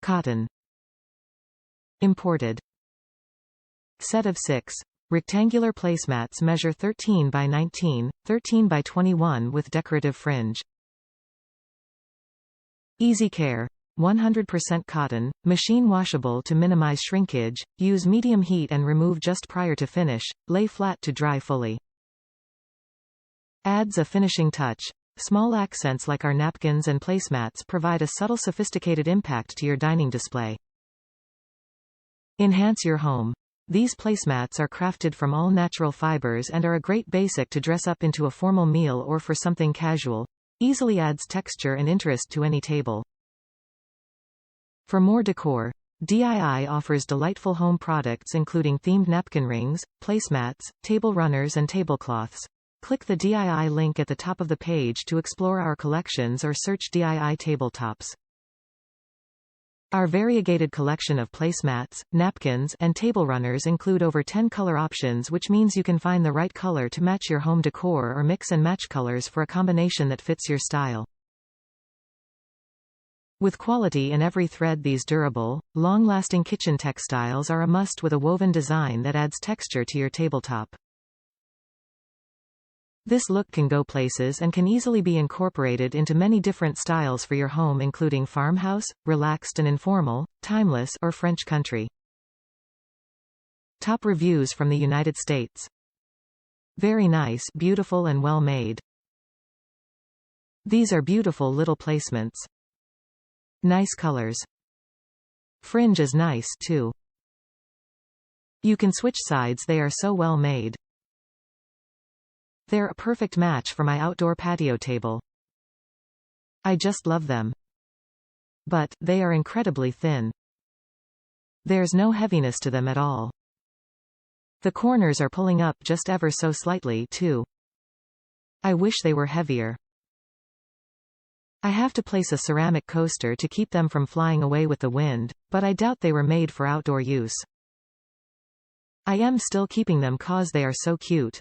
Cotton. Imported. Set of 6. Rectangular placemats measure 13 by 19, 13 by 21 with decorative fringe. Easy care. 100% cotton, machine washable to minimize shrinkage, use medium heat and remove just prior to finish, lay flat to dry fully. Adds a finishing touch. Small accents like our napkins and placemats provide a subtle sophisticated impact to your dining display. Enhance your home. These placemats are crafted from all natural fibers and are a great basic to dress up into a formal meal or for something casual. Easily adds texture and interest to any table. For more decor, DII offers delightful home products including themed napkin rings, placemats, table runners and tablecloths. Click the DII link at the top of the page to explore our collections or search DII Tabletops. Our variegated collection of placemats, napkins, and table runners include over 10 color options, which means you can find the right color to match your home decor or mix and match colors for a combination that fits your style. With quality in every thread, these durable, long-lasting kitchen textiles are a must with a woven design that adds texture to your tabletop. This look can go places and can easily be incorporated into many different styles for your home, including farmhouse, relaxed and informal, timeless, or French country. Top reviews from the United States. Very nice, beautiful and well made. These are beautiful little placements. Nice colors. Fringe is nice, too. You can switch sides, they are so well made. They're a perfect match for my outdoor patio table. I just love them. But, they are incredibly thin. There's no heaviness to them at all. The corners are pulling up just ever so slightly, too. I wish they were heavier. I have to place a ceramic coaster to keep them from flying away with the wind, but I doubt they were made for outdoor use. I am still keeping them cause they are so cute.